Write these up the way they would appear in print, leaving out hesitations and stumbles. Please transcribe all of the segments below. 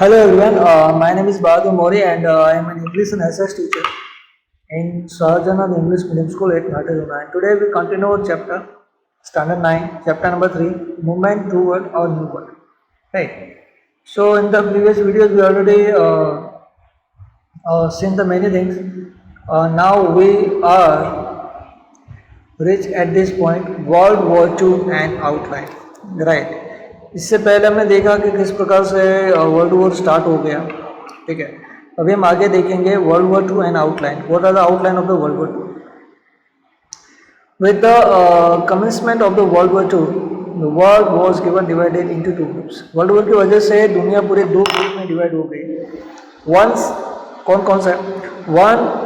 Hello everyone, my name is Bahadur Mori and I am an English and SS teacher in Shahjahan English Medium School at Natajuna. And today we continue our chapter, Standard 9, chapter number 3, Movement Toward our New World. Right. So in the previous videos we already seen the many things. Now we are reached at this point World War II and outline. Right. इससे पहले हमने देखा कि किस प्रकार से world war start हो गया. ठीक है, अभी हम आगे देखेंगे world war two and outline. What are the outline of the world war two? With the commencement of the world war two the world was given divided into two groups. World war की वजह से दुनिया पूरे दो group में divide हो गई. Once कौन कौन सा?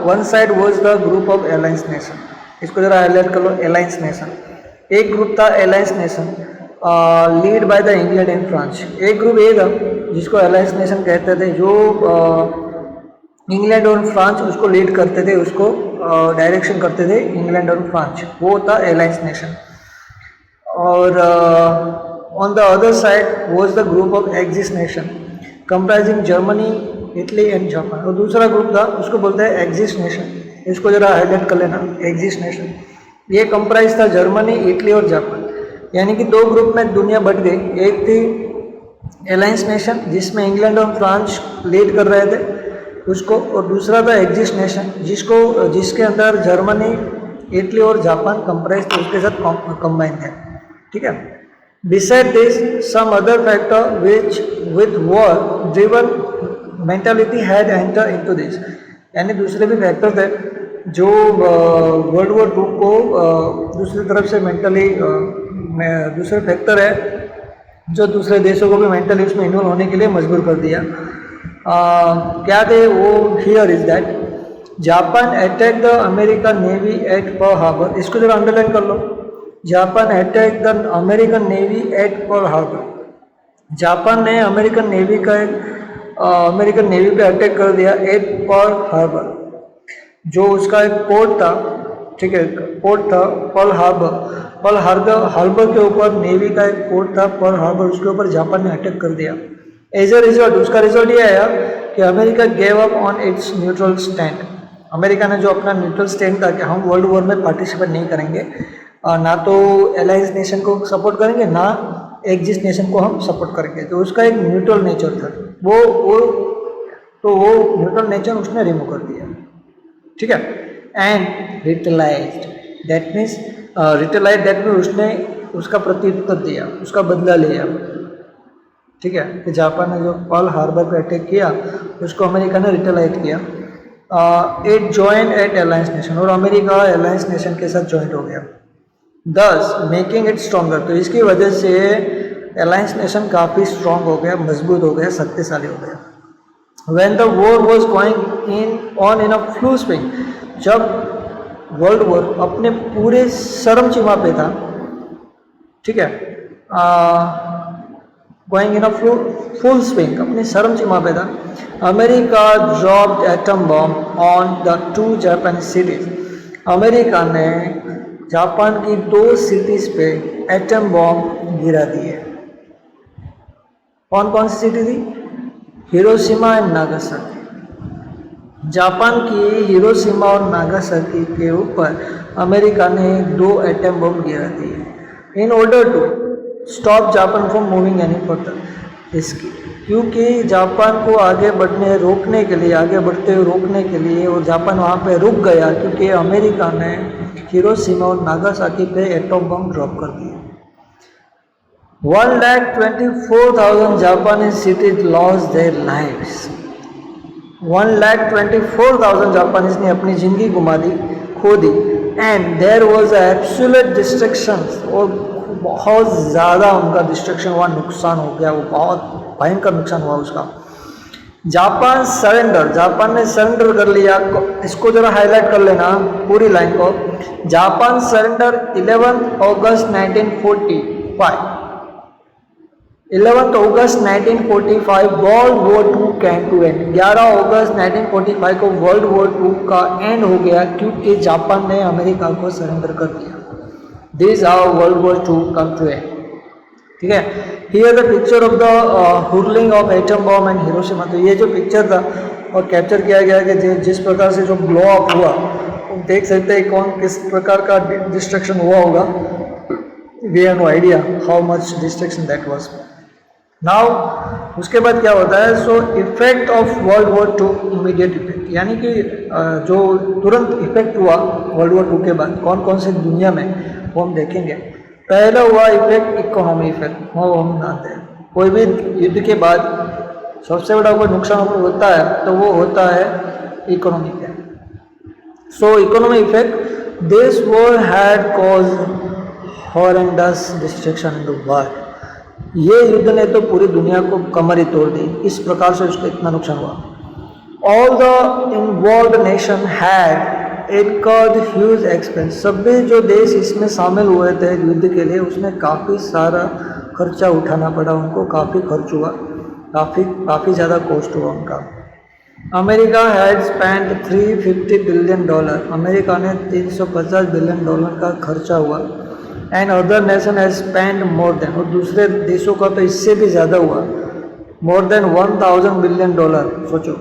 One side was the group of alliance nation. इसको जरा हाईलाइट कर लो. एलायंस नेशन एक ग्रुप था. Alliance nation lead by the England and France. एक ग्रुप ए था जिसको अलायंस नेशन कहते थे, जो इंग्लैंड और फ्रांस उसको लीड करते थे, उसको डायरेक्शन करते थे इंग्लैंड और फ्रांस. वो था अलायंस नेशन. और on the other side was the group of axis nation comprising Germany, Italy and Japan. और दूसरा ग्रुप था, उसको बोलते हैं एक्सिस नेशन. इसको जरा हाईलाइट कर लेना. एक्सिस नेशन ये कंप्राइज था जर्मनी, इटली और जापान. यानी कि दो ग्रुप में दुनिया बट गई. एक थी अलायंस नेशन जिसमें इंग्लैंड और फ्रांस लीड कर रहे थे उसको, और दूसरा था एक्सिस नेशन जिसके अंदर जर्मनी, इटली और जापान कंप्राइज थे, उसके साथ कंबाइन है. ठीक है. Beside this some other factor which with war driven mentality had enter into this. यानी दूसरे भी फैक्टर थे जो वर्ल्ड वॉर टू को दूसरी तरफ से मेंटली दूसरे फैक्टर है जो दूसरे देशों को भी मेंटली उसमें इन्वॉल्व होने के लिए मजबूर कर दिया. क्या थे वो? Here is that Japan attack the American navy at Pearl Harbor. इसको जरा अंडरलाइन कर लो. Japan attack the American navy at Pearl Harbor. Japan ने अमेरिकन नेवी पे अटैक कर दिया एट पर्ल हार्बर, जो उसका एक पोर्ट था. ठीक है, पोर्ट था पर्ल हार्बर. पर्ल हार्बर के ऊपर नेवी का एक पोर्ट था पर्ल हार्बर, उसके ऊपर जापान ने अटैक कर दिया. एज ए रिजल्ट उसका रिजल्ट ये आया कि America gave up on it's neutral stand. America ने जो अपना न्यूट्रल स्टैंड था कि हम वर्ल्ड वॉर में पार्टिसिपेट नहीं करेंगे, ना तो अलायंस नेशन को सपोर्ट करेंगे ना एक्सिस नेशन को हम सपोर्ट करेंगे. तो उसका एक न्यूट्रल नेचर था. वो न्यूट्रल नेचर उसने रिमूव कर दिया. ठीक है. एंड रिटेलाइज्ड दैट मीन्स उसने उसका प्रत्युत्तर दिया, उसका बदला लिया. ठीक है, कि जापान ने जो पर्ल हार्बर पर अटैक किया उसको अमेरिका ने रिटेलाइज किया. It join at alliance nation, और अमेरिका अलायंस नेशन के साथ ज्वाइंट हो गया. दस मेकिंग इट स्ट्रॉन्गर. तो इसकी वजह से अलायंस नेशन काफ़ी स्ट्रॉन्ग हो गया, मजबूत हो गया, शक्तिशाली हो गया. When the war was going on in a full swing, जब वर्ल्ड वॉर अपने पूरे चरम सीमा पे था. ठीक है, going in a full swing, अपनी चरम सीमा पे था. America dropped atom bomb on the two Japanese cities. America ने जापान की दो सिटीज पे एटम बॉम्ब गिरा दिए. कौन कौन सी सिटी थी? Hiroshima and Nagasaki. जापान की हिरोशिमा और नागासाकी के ऊपर अमेरिका ने दो एटम बम गिरा दिए in order to stop Japan from moving any further. इसकी क्योंकि जापान को आगे बढ़ते हुए रोकने के लिए और जापान वहाँ पे रुक गया क्योंकि अमेरिका ने हिरोशिमा और नागासाकी पे एटम बम ड्रॉप कर दिए. 1,24,000 Japanese cities lost their lives. 1,24,000 Japanese ने अपनी ज़िंदगी खो दी. And there was absolute destruction, और बहुत ज़्यादा उनका डिस्ट्रक्शन हुआ, नुकसान हो गया, वो बहुत भयंकर नुकसान हुआ उसका. जापान ने सरेंडर कर लिया. इसको जरा हाईलाइट कर लेना पूरी लाइन को. Japan surrender 11 August 1945. 11 August 1945 world war two came to end. 11 अगस्त 1945 को वर्ल्ड वॉर टू का एंड हो गया क्योंकि जापान ने अमेरिका को सरेंडर कर दिया. This how world war two come to end. ठीक है, here the picture of the hurling of atom bomb and Hiroshima. तो ये जो पिक्चर था और कैप्चर किया गया कि जिस प्रकार से जो ब्लो अप हुआ, देख सकते हैं कौन किस प्रकार का डिस्ट्रक्शन हुआ होगा। We have no idea how much destruction that was. Now उसके बाद क्या होता है, so effect of world war two, immediate effect, यानी कि जो तुरंत इफेक्ट हुआ वर्ल्ड वॉर 2 के बाद कौन कौन से दुनिया में, वो हम देखेंगे। पहला हुआ इफेक्ट इकोनॉमी इफेक्ट, वो हम जानते हैं कोई भी युद्ध के बाद सबसे बड़ा कोई नुकसान होता है तो वो होता है इकोनॉमी का। So economy effect, this war had cause horrendous destruction in the world. ये युद्ध ने तो पूरी दुनिया को कमर ही तोड़ दी, इस प्रकार से उसको इतना नुकसान हुआ। All the involve nation had incurred huge expense. सभी जो देश इसमें शामिल हुए थे युद्ध के लिए, उसमें काफ़ी सारा खर्चा उठाना पड़ा उनको, काफ़ी खर्च हुआ, काफ़ी ज़्यादा कॉस्ट हुआ उनका। America had spend $350 billion, America ने $350 बिलियन का खर्चा हुआ। And other nation has spend more than, और दूसरे देशों का तो इससे भी ज़्यादा हुआ, मोर देन $1000 बिलियन। सोचो,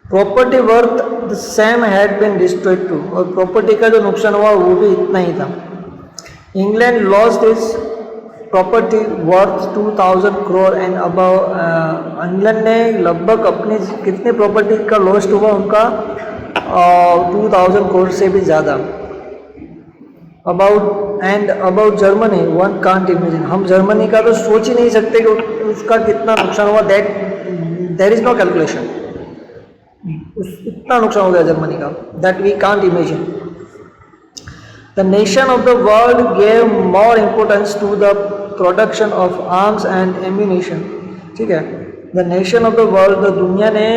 property worth the same had been destroyed too, और प्रॉपर्टी का जो नुकसान हुआ वो भी इतना ही था। England lost its property worth 2000 crore and above. England ने लगभग अपनी कितने प्रॉपर्टी का लॉस्ट हुआ उनका, 2000 करोड़ से भी ज़्यादा। About Germany one can't imagine, हम जर्मनी का तो सोच ही नहीं सकते कि उसका कितना नुकसान हुआ, देयर इज नो कैलकुलेशन, इतना नुकसान हो गया जर्मनी का, that we can't imagine. The nation of the world gave more importance to the production of arms and ammunition. ठीक है, the nation of the world, दुनिया ने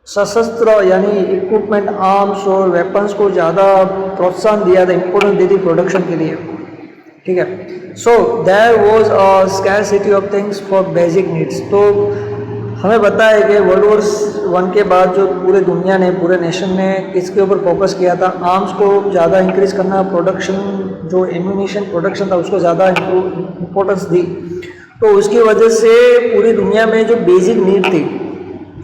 सशस्त्र यानी इक्विपमेंट, आर्म्स और वेपन्स को ज़्यादा प्रोत्साहन दिया था, इम्पोर्टेंस दी थी प्रोडक्शन के लिए। ठीक है, so there was a scarcity of things for basic needs. तो हमें पता है कि वर्ल्ड वॉर 1 के बाद जो पूरे दुनिया ने, पूरे नेशन ने किसके ऊपर फोकस किया था, आर्म्स को ज़्यादा इंक्रीज करना, प्रोडक्शन जो एम्यूनिशन प्रोडक्शन था उसको ज़्यादा इम्पोर्टेंस दी। तो उसकी वजह से पूरी दुनिया में जो बेसिक नीड थी,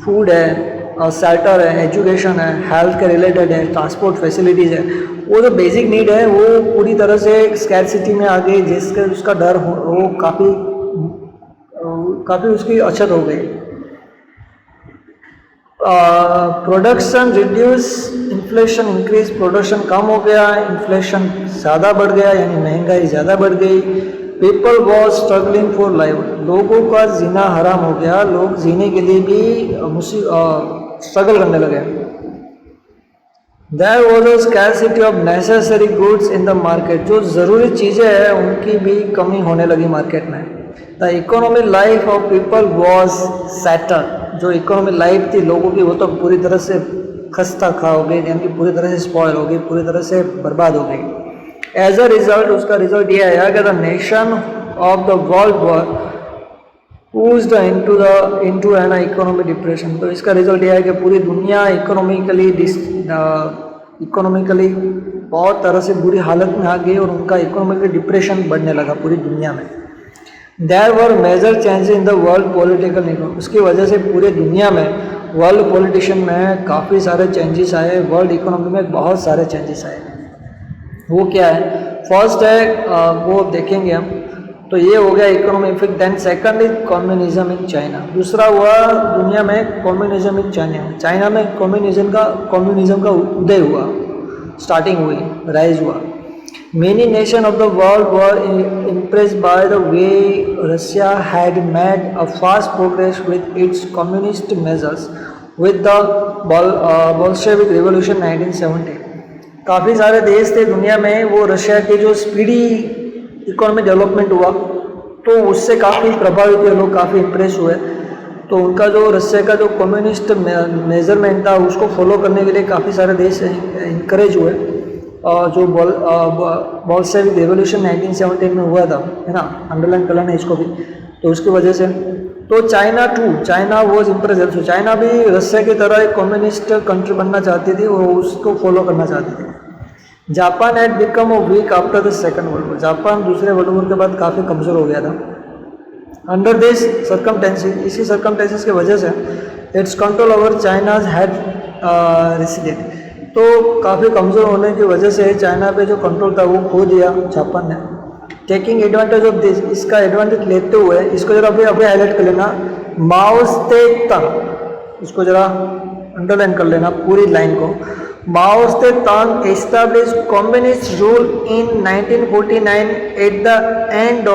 फूड है, शेल्टर है, एजुकेशन है, हेल्थ के रिलेटेड है, ट्रांसपोर्ट फैसिलिटीज़ है, वो जो बेसिक नीड है वो पूरी तरह से स्कैरसिटी में आ गई, जिसका उसका डर हो, वो काफ़ी उसकी अछत हो गई। Production reduce, inflation increase, production कम हो गया, इन्फ्लेशन ज़्यादा बढ़ गया, यानी महंगाई ज़्यादा बढ़ गई। People was struggling for live, लोगों का जीना हराम हो गया, लोग जीने के लिए भी स्ट्रगल करने लगे। There was a scarcity of necessary goods in the market, जो ज़रूरी चीज़ें हैं उनकी भी कमी होने लगी मार्केट में। The economic life of people was shattered, जो इकोनॉमिक लाइफ थी लोगों की वो तो पूरी तरह से खस्ता खा हो गई, यानी कि पूरी तरह से स्पॉयल हो गई, पूरी तरह से बर्बाद हो गई। एज अ रिजल्ट, उसका रिजल्ट ये आया कि the nation of the world war pushed into an economic depression। तो इसका रिजल्ट यह है कि पूरी दुनिया इकोनॉमिकली बहुत तरह से बुरी हालत में आ गई और उनका इकोनॉमिकली डिप्रेशन बढ़ने लगा पूरी दुनिया में। There were major changes in the world political economy, उसकी वजह से पूरे दुनिया में वर्ल्ड पॉलिटिशियन में काफ़ी सारे चेंजेस आए, वर्ल्ड इकोनॉमी में बहुत सारे चेंजेस आए। वो क्या है, फर्स्ट है वो देखेंगे हम, तो ये हो गया economy effect. Then second is communism in China, दूसरा हुआ दुनिया में कम्युनिज्म इन चाइना, चाइना में कम्युनिज्म का उदय हुआ, स्टार्टिंग हुई, राइज हुआ। Many nation of the world were impressed by the way Russia had made a fast progress with its communist measures with the Bolshevik revolution 1970। काफ़ी सारे देश थे दुनिया में, वो रशिया के जो स्पीडी इकोनॉमिक डेवलपमेंट हुआ तो उससे काफ़ी प्रभावित हुए लोग, काफ़ी इम्प्रेस हुए। तो उनका जो रशिया का जो कम्युनिस्ट मेजरमेंट था उसको फॉलो करने के लिए काफ़ी सारे देश इंकरेज हुए। जो बोल्शेविक रिवॉल्यूशन 1917 में हुआ था, है ना, अंडरलाइन कर लेना इसको भी, तो उसकी वजह से तो China was impress also, China भी रशिया की तरह एक कम्युनिस्ट कंट्री बनना चाहती थी और उसको फॉलो करना चाहती थी। Japan had become a weak after the second world war, Japan दूसरे वर्ल्ड वॉर के बाद काफ़ी कमज़ोर हो गया था। अंडर दिस सर्कमटेंसेस, इसी सर्कमटेंसेस की वजह से its control over China's had receded, तो काफ़ी कमज़ोर होने की वजह से चाइना पे जो कंट्रोल था वो खो दिया जापान ने। टेकिंग एडवांटेज ऑफ दिस, इसका एडवांटेज लेते हुए, इसको जरा अभी अभी हाईलाइट कर लेना, माओ से तंग, इसको जरा अंडरलाइन कर लेना पूरी लाइन को। माओ से तंग establish communist rule in 1949 eight the end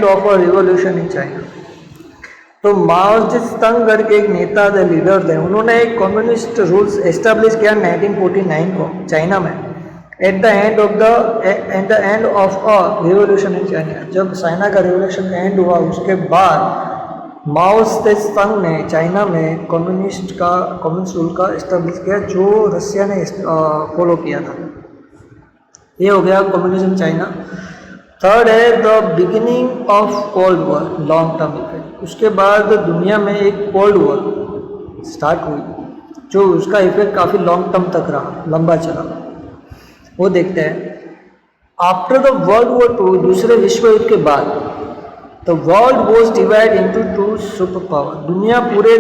of a revolution in China. तो माओ से तंग करके एक नेता थे, लीडर थे, उन्होंने एक कम्युनिस्ट रूल्स एस्टैब्लिश किया 1949 को चाइना में, eight the end of a revolution in China. जब चाइना का रिवॉल्यूशन का एंड हुआ उसके बाद माओ से तंग ने चाइना में कम्युनिस्ट रूल का इस्टेब्लिश किया, जो रसिया ने फॉलो किया था। ये हो गया कम्युनिज्म चाइना। थर्ड है the beginning of cold war, long term effect. उसके बाद दुनिया में एक कोल्ड वॉर स्टार्ट हुई, जो उसका इफेक्ट काफ़ी लॉन्ग टर्म तक रहा, लंबा चला। वो देखते हैं। After the world war two, दूसरे विश्व युद्ध के बाद, the world was divide into two super power. दुनिया पूरे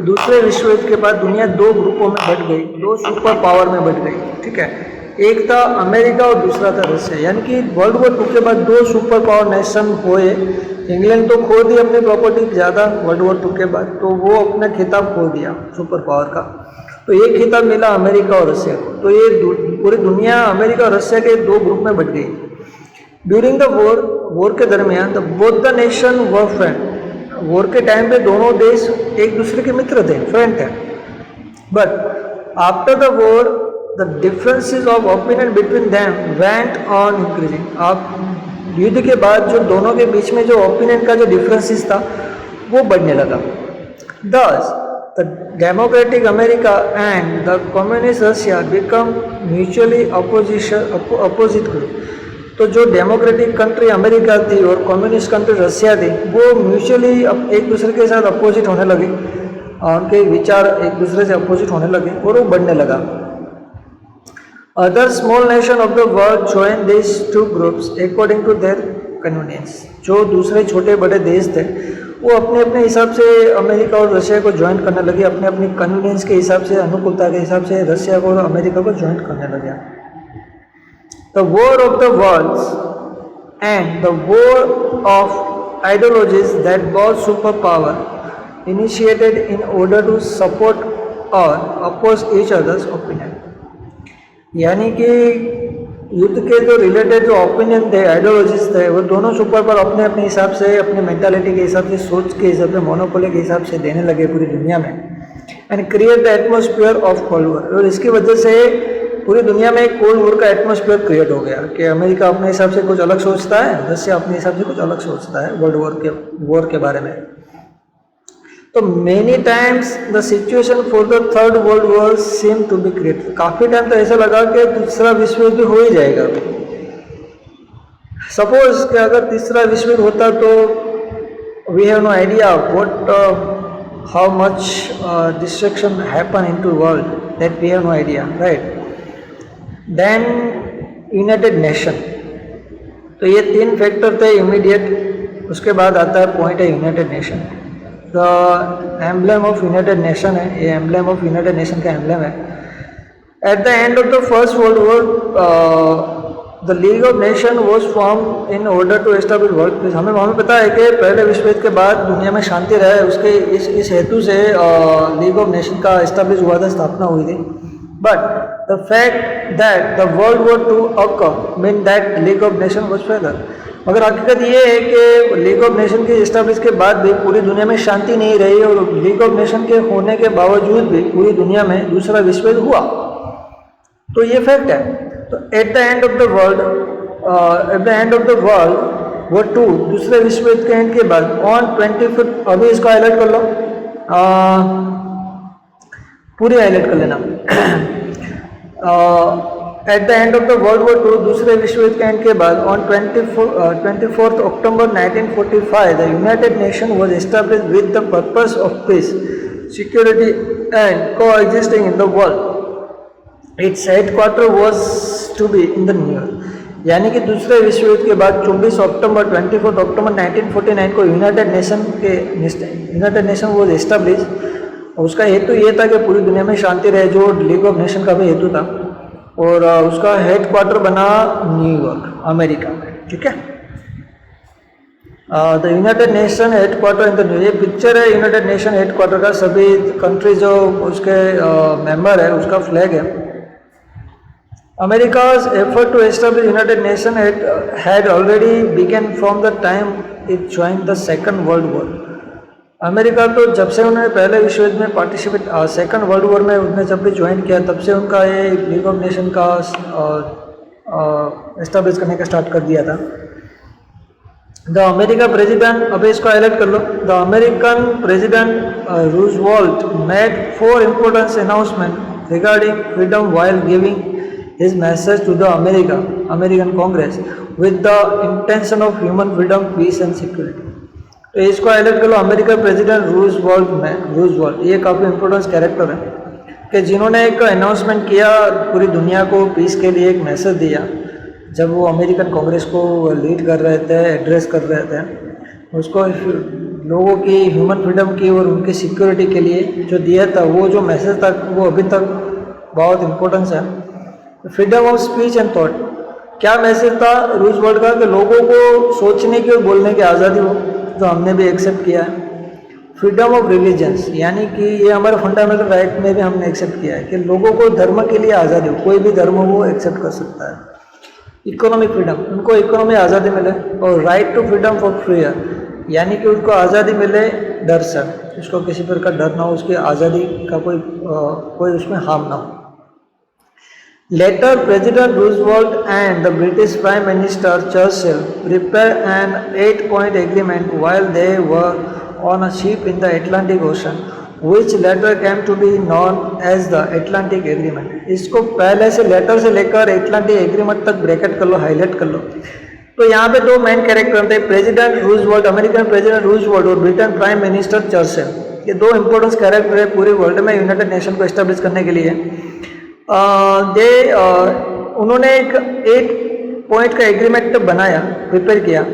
दूसरे विश्व युद्ध के बाद दुनिया दो ग्रुपों में बट गई, दो सुपर पावर में बट गई, ठीक है। एक था अमेरिका और दूसरा था रशिया, यानी कि वर्ल्ड वॉर टू के बाद दो सुपर पावर नेशन हुए। इंग्लैंड तो खो दी अपनी प्रॉपर्टी ज़्यादा वर्ल्ड वॉर टू के बाद, तो वो अपना खिताब खो दिया सुपर पावर का, तो ये खिताब मिला अमेरिका और रशिया को। तो ये पूरी दुनिया अमेरिका और रशिया के दो ग्रुप में बट गई। ड्यूरिंग द वॉर के दरमियान the both the nation were friend, war के टाइम पे दोनों देश एक दूसरे के मित्र थे, फ्रेंड थे। But after the war the differences of opinion between them went on increasing. अब युद्ध के बाद जो दोनों के बीच में जो ओपिनियन का जो डिफरेंसेस था वो बढ़ने लगा। दस the democratic America and the communist Russia become mutually opposite group. तो जो डेमोक्रेटिक कंट्री अमेरिका थी और कम्युनिस्ट कंट्री रशिया थी, वो म्यूचुअली एक दूसरे के साथ अपोजिट होने लगे, उनके विचार एक दूसरे से अपोजिट होने लगे और वो बढ़ने लगा। Other small nation of the world join this two groups according to their convenience. जो दूसरे छोटे बड़े देश थे वो अपने अपने हिसाब से अमेरिका और रशिया को ज्वाइन करने लगे, अपने अपनी कन्वीनियंस के हिसाब से, अनुकूलता के हिसाब से रशिया को और अमेरिका को ज्वाइन करने लगे। The war of the worlds and the war of ideologies that both superpower initiated in order to support or oppose each other's opinion। यानी कि युद्ध के जो रिलेटेड जो ओपिनियन थे, आइडियोलॉजीज थे, वो दोनों सुपर पावर अपने अपने हिसाब से, अपने मेंटालिटी के हिसाब से, सोच के हिसाब से, मोनोपोली के हिसाब से देने लगे पूरी दुनिया में, and create the atmosphere of cold war. और इसकी वजह से पूरी दुनिया में एक कोल्ड वॉर का एटमॉस्फेयर क्रिएट हो गया कि अमेरिका अपने हिसाब से कुछ अलग सोचता है, रशिया अपने हिसाब से कुछ अलग सोचता है वर्ल्ड वॉर के बारे में। तो many times the situation for the third world war seem to be created. काफ़ी टाइम तो ऐसा लगा कि तीसरा विश्व युद्ध हो ही जाएगा। सपोज कि अगर तीसरा विश्व युद्ध होता तो we have no idea what how much destruction happen into world, that we have no idea, right. Then United Nation, तो ये तीन फैक्टर थे इमीडिएट। उसके बाद आता है पॉइंट है United Nation. The emblem of United Nation है, ये एम्बलम ऑफ यूनाइटेड नेशन का एम्बलम है। At the end of the first world war the League of Nation was form in order to establish world peace. हमें पता है कि पहले विश्व युद्ध के बाद दुनिया में शांति रहे, उसके इस हेतु से लीग ऑफ नेशन का एस्टैब्लिश हुआ था, स्थापना हुई थी। But the fact that the World War II occurred mean that League of Nations was failure। मगर हकीकत ये है कि लीग ऑफ नेशन के इस्टेब्लिश के बाद भी पूरी दुनिया में शांति नहीं रही, और लीग ऑफ नेशन के होने के बावजूद भी पूरी दुनिया में दूसरा विश्व युद्ध हुआ। तो ये फैक्ट है। तो at the end of the world war two, दूसरे विश्व युद्ध के एंड के बाद ऑन 25, अभी इसको हाईलाइट कर लो, पूरी हाईलाइट कर लेना। At the end of the world war two, दूसरे विश्व युद्ध के एंड के बाद on 24 October 1945 the United Nation was establish with the purpose of peace, security and coexisting in the world. Its headquarter was to be in the new year. यानी कि दूसरे विश्व युद्ध के बाद 24 अक्टूबर 1949 को यूनाइटेड नेशन वो एस्टेब्लिश। उसका हेतु ये था कि पूरी दुनिया में शांति रहे, जो लीग ऑफ नेशन का भी हेतु था। और उसका हेड क्वार्टर बना न्यूयॉर्क, अमेरिका में। ठीक है, the United nation head quarter in the new, ये पिक्चर है यूनाइटेड नेशन हेड क्वार्टर का। सभी कंट्री जो उसके मेंबर है उसका फ्लैग है। America's effort to establish United Nations had already begun from the time it joined the Second World War. America तो जब से उन्होंने पहले विश्व युद्ध में पार्टिसिपेट, सेकंड वर्ल्ड वॉर में उन्होंने जब भी ज्वाइन किया, तब से उनका ये लीग ऑफ नेशन का एस्टेब्लिश करने का स्टार्ट कर दिया था। द अमेरिका प्रेसिडेंट, अभी इसको हाईलाइट कर लो। The American president Roosevelt made 4 important announcement regarding freedom while giving his message to the American Congress with the intention of human freedom, peace and security। तो इसको highlight कर लो। America president Roosevelt ये काफ़ी important character है कि जिन्होंने एक announcement किया, पूरी दुनिया को पीस के लिए एक मैसेज दिया। जब वो अमेरिकन कांग्रेस को लीड कर रहे थे, एड्रेस कर रहे थे, उसको लोगों की ह्यूमन फ्रीडम की और उनकी सिक्योरिटी के लिए जो दिया था, वो जो मैसेज था वो अभी तक बहुत इम्पोर्टेंस है। Freedom of speech and thought, क्या मैसेज था रूजवेल्ट का कि लोगों को सोचने की और बोलने की आज़ादी हो, जो हमने भी एक्सेप्ट किया है। फ्रीडम ऑफ रिलीजन्स, यानी कि ये हमारे फंडामेंटल राइट में भी हमने एक्सेप्ट किया है कि लोगों को धर्म के लिए आज़ादी हो, कोई भी धर्म वो एक्सेप्ट कर सकता है। इकोनॉमिक फ्रीडम, उनको इकोनॉमी आज़ादी मिले। और right to freedom for freer, यानी कि उनको आज़ादी मिले डर से, उसको किसी प्रकार का डर ना हो, उसकी आज़ादी का कोई उसमें हार्म ना हो। Later, President Roosevelt and the British Prime Minister Churchill prepared an 8-point agreement while they were on a ship in the Atlantic Ocean, which later came to be known as the Atlantic Agreement। इसको पहले से letter से लेकर Atlantic agreement तक bracket कर लो, highlight कर लो। तो यहाँ पे 2 मेन कैरेक्टर थे, president Roosevelt, American president Roosevelt और ब्रिटेन प्राइम मिनिस्टर चर्चिल। ये 2 इंपॉर्टेंट कैरेक्टर है पूरे वर्ल्ड में यूनाइटेड नेशन को एस्टेब्लिश करने के लिए। उन्होंने एक 8 पॉइंट का एग्रीमेंट बनाया, प्रिपेयर किया,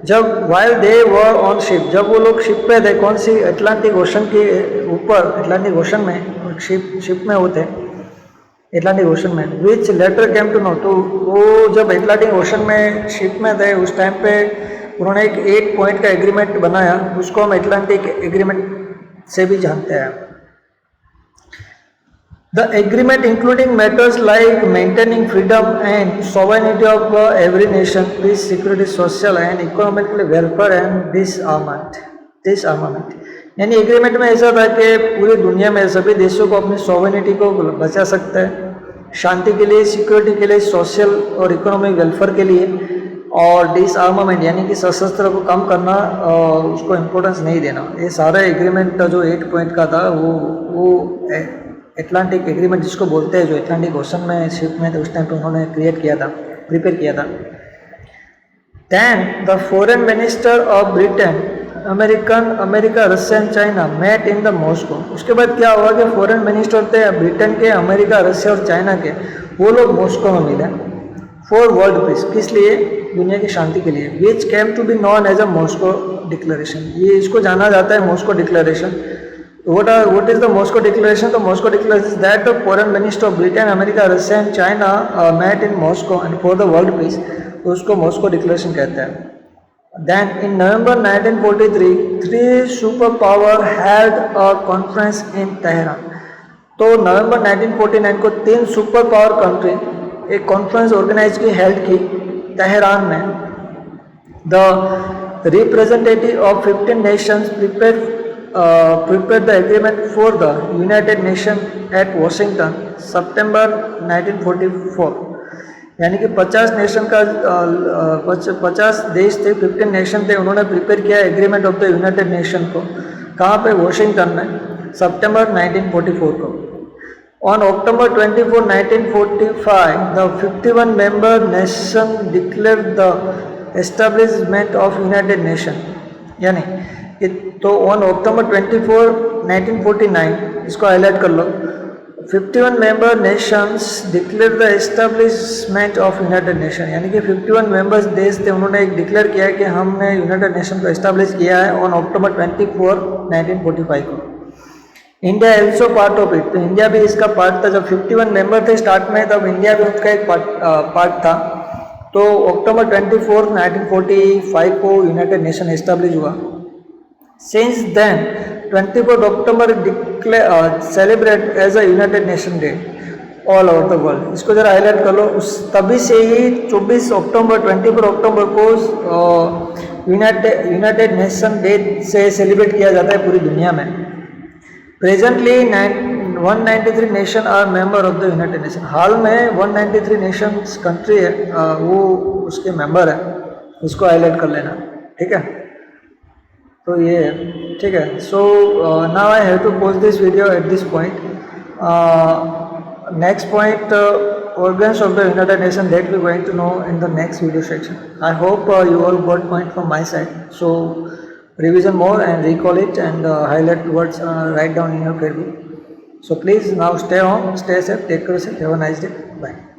जब while they were on ship, जब वो लोग शिप पे थे, कौन सी, अटलांटिक ओशन के ऊपर, अटलांटिक ओशन में शिप में होते, अटलांटिक ओशन में, विच लेटर केम टू नो। तो वो जब अटलांटिक ओशन में शिप में थे, उस टाइम पे उन्होंने एक 8 पॉइंट का एग्रीमेंट बनाया, उसको हम अटलांटिक एग्रीमेंट से भी जानते हैं। The agreement including matters like maintaining freedom and sovereignty of every nation, peace, security, social and economic welfare and disarmament। यानी एग्रीमेंट में ऐसा था कि पूरी दुनिया में सभी देशों को अपनी सोवरेनिटी को बचा सकते हैं, शांति के लिए, सिक्योरिटी के लिए, सोशल और इकोनॉमिक वेलफेयर के लिए, और डिसआर्मामेंट यानी कि सशस्त्र को कम करना, उसको इम्पोर्टेंस नहीं देना। ये सारा एग्रीमेंट जो 8 पॉइंट का था वो अटलांटिक एग्रीमेंट जिसको बोलते हैं, जो अटलांटिक ओशन में शिप में थे उस टाइम पे उन्होंने क्रिएट किया था, प्रिपेयर किया था। Then the foreign minister of Britain, America, Russia and China met in the Moscow. उसके बाद क्या हुआ कि फॉरेन मिनिस्टर थे ब्रिटेन के, अमेरिका, रशिया और चाइना के, वो लोग मॉस्को में मिले फॉर वर्ल्ड पीस। किस लिए? दुनिया की शांति के लिए। Which came to be known as a Moscow declaration, ये इसको जाना जाता है Moscow declaration. What is the Moscow Declaration? The Moscow Declaration is that the foreign minister of Britain, America, Russia and China met in Moscow and for the world peace, तो उसको Moscow Declaration कहते हैं। Then in November 1943, 3 superpower held a conference in Tehran। तो नवंबर 1949 को 3 super power country एक conference organise की, held की Tehran में। The representative of 15 nations prepared the agreement for the United Nations at Washington, September 1944। यानी कि 50 नेशन का 50 देश थे, 15 नेशन थे, उन्होंने प्रिपेयर किया agreement of the United nation को। कहाँ पे? वॉशिंगटन में, सितंबर 1944 को। On October 24, 1945 the 51 member nation declare the establishment of United nation. यानी तो ऑन अक्टूबर 24, 1949, इसको हाईलाइट कर लो, 51 member Nations declare the establishment of United nation, यानी कि 51 मेंबर्स देश थे, उन्होंने एक डिक्लेयर किया है कि हमने यूनाइटेड नेशन को एस्टेब्लिश किया है ऑन अक्टूबर 24, 1945 को। India also part of it, तो इंडिया भी इसका पार्ट था। जब 51 मेंबर थे स्टार्ट में, तब इंडिया भी उसका एक पार्ट था। तो अक्टूबर 24, 1945 को यूनाइटेड नेशन एस्टेब्लिश हुआ। Since then 24 October celebrate as a United Nation day all over the world. इसको जरा हाईलाइट कर लो। उस तभी से ही 24 अक्टूबर 24 अक्टूबर को यूनाइटेड नेशन डे से सेलिब्रेट किया जाता है पूरी दुनिया में। Presently 193 nation are member of the United Nation. हाल में 193 नेशंस कंट्री है, वो उसके मेंबर है, उसको हाईलाइट कर लेना, ठीक है। तो ये है, ठीक है। So now I have to post this video at this point. Next point, organs of the United Nations that we are going to know in the next video section. I hope you all got point from my side. So revision more and recall it and highlight words, write down in your fair book. So please now stay home, stay safe, take care of yourself. Have a nice day. Bye.